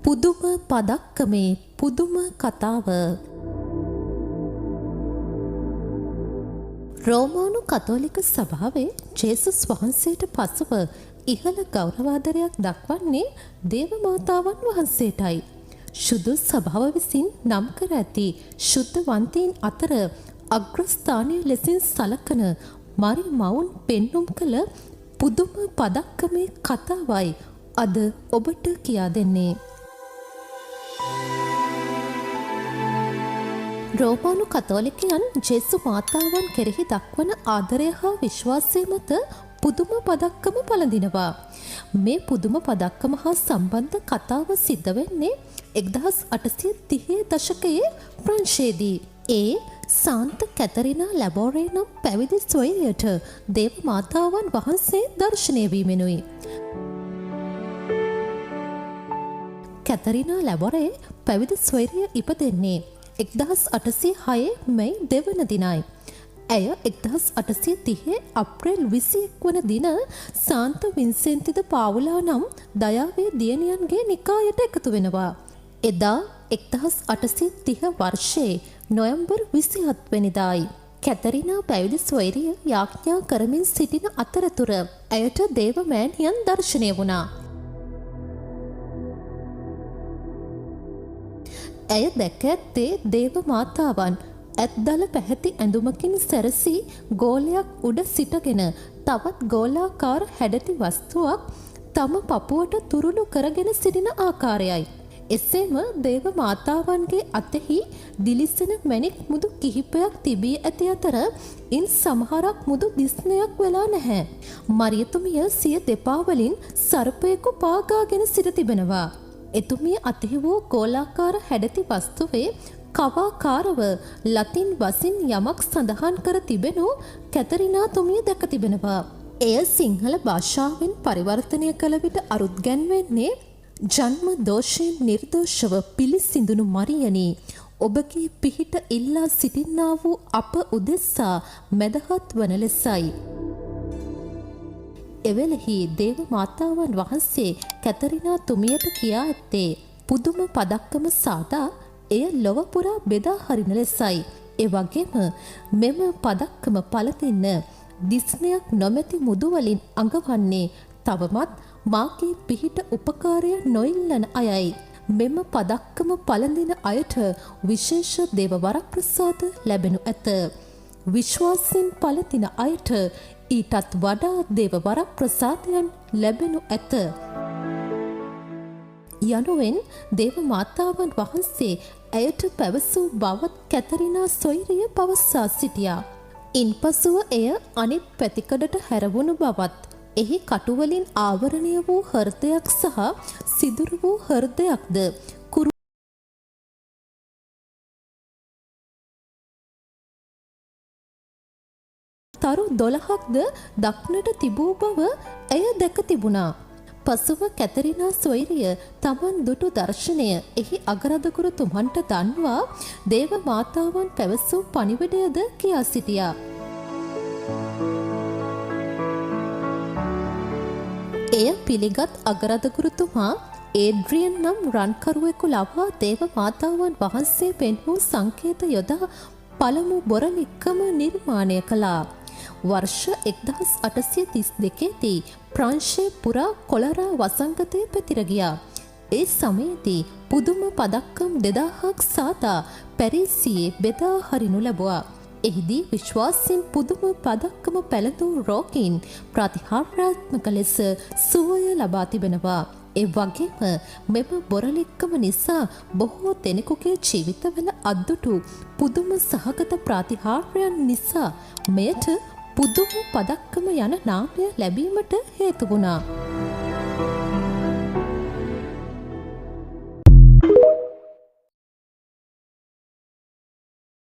පුදුම පදක්කමේ පුදුම කතාව. රෝමානු කතෝලික සභාවේ ජේසුස් වහන්සේට පසුව ඉහළ ගෞරවාදරයක් දක්වන්නේ දේව මාතාවන් වහන්සේටයි. ශුද්ධ සභාව විසින් නම් කර ඇති ශුද්ධවන්තයින් අතර අග්‍රස්ථානය ලෙසින් සලකන මරි මවුන් පෙන්නුම් කළ පුදුම පදක්කමේ කතාවයි අද ඔබට කියා දෙන්නේ. රෝමානු කතෝලිකයන් ජේසු මාතාවන් කෙරෙහි දක්වන ආදරය හා විශ්වාසය මත පුදුම පදක්කම පළඳිනවා. මේ පුදුම පදක්කම හා සම්බන්ධ කතාව සිද්ධ වෙන්නේ 1830 දශකයේ ප්‍රංශයේදී. ඒ සාන්ත කැතරිනා ලැබෝරේ නම් පැවිදි ස්වෛරයට දේව මාතාවන් වහන්සේ දර්ශනය වීමෙනුයි. කැතරිනා ලැබෝරේ පැවිදි ස්වෛරය ඉපදෙන්නේ 1806 මැයි දෙවන දිනයි. ඇය 1830 අප්‍රේල් 21 වන දින සාන්ත වින්සෙන්ති ද පාවුලා නම් දයාවේ දියණියන්ගේ නිකායට එකතු වෙනවා. එදා 1830 වර්ෂයේ නොවැම්බර් 27 වෙනිදායි. කැතරිනා පැවිදි ස්වෛරය යාඥා කරමින් සිටින අතරතුර ඇයට දේව මෑණියන් දර්ශනය වුණා. ඇය දැක ඇත්තේ දේව මාතාවන් ඇත්දල පැහැති ඇඳුමකින් සැරසී ගෝලයක් උඩ සිටගෙන තවත් ගෝලාකාර හැඩති වස්තුවක් තම පපුවට තුරුළු කරගෙන සිටින ආකාරයයි. එසේම දේව මාතාවන්ගේ අතෙහි දිලිසෙන මැණික් මුදු කිහිපයක් තිබී ඇති අතර ඉන් සමහරක් මුදු දිස්නයක් වෙලා නැහැ. මරියතුමිය සිය දෙපා වලින් සර්පයෙකු පාගාගෙන සිට තිබෙනවා. එතුමිය අතෙහි වූ ගෝලාකාර හැඩති වස්තුවේ කවාකාරව ලතින් වසින් යමක් සඳහන් කර තිබෙනු කැතරිනා තුමිය දැක තිබෙනවා. එය සිංහල භාෂාවෙන් පරිවර්තනය කළ විට අරුත් ගැන්වෙන්නේ ජන්ම දෝෂයෙන් නිර්දෝෂව පිළිසිඳුණු මරියනි, ඔබගේ පිහිට ඉල්ලා සිටින්නා වූ අප උදෙස්සා මැදහත් වන ලෙසයි. එවෙලෙහි දේව මාතාවන් වහන්සේ කැතරිනා තුමියට කියා ඇත්තේ පුදුම පදක්කම සාදා එය ලොව පුරා බෙදා හරින ලෙසයි. ඒ වගේම මෙම පදක්කම පළඳින්න දිස්නයක් නොමැති මුදු වලින් අඟවන්නේ තවමත් මාගේ පිහිට උපකාරය නොඉල්ලන අයයි. මෙම පදක්කම පළඳින අයට විශේෂ දේව වරප්‍රසාද ලැබෙනු ඇත. විශ්වාසයෙන් පළඳින අයට ඊටත් වඩා දේව වරප්‍රසාදයන් ලැබෙනු ඇත. යනුවෙන් දේව මාතාවන් වහන්සේ ඇයට පැවසූ බවත් කැතරිනා ස්වෛරය පවසා සිටියා. ඉන්පසුව එය අනිත් පැතිකඩට හැරවුණු බවත්, එහි කටුවලින් ආවරණය වූ හෘදයක් සහ සිදුරු වූ හෘදයක්ද තරු 12ක්ද දක්නට තිබූ බව ඇය දැක තිබුණා. පසුව කැතරිනා ස්වෛරය තමන් දුටු දර්ශනය එහි අගරදකුරු තුමන්ට දන්වා දේව මාතාවන් පැවසූ පණිවිඩයද කියා සිටියා. එය පිළිගත් අගරදකුරුතුමා ඒඩ්‍රියන් නම් රන්කරුවෙකු ලවා දේව මාතාවන් වහන්සේ පෙන්වූ සංකේත යොදා පළමු බොරලික්කම නිර්මාණය කළා. වර්ෂ 1832 දී ප්‍රංශේ පුරා කොලරා වසංගතය පැතිර ගියා. ඒ සමයේදී පුදුම පදක්කම් 2000ක් සාදා පැරිසියේ බෙදා හරිනු ලැබුවා. එහිදී විශ්වාසයෙන් පුදුම පදක්කම පැළඳූ රෝගීන් ප්‍රතිහාරාත්මක ලෙස සුවය ලබා තිබෙනවා. ඒ වගේම මෙම බොරලික්කම නිසා බොහෝ දෙනෙකුගේ ජීවිතවල අද්දුටු පුදුම සහගත ප්‍රතිහාරයන් නිසා මෙයට පුදුම පදක්කම යන නාමය ලැබීමට හේතු වුණා.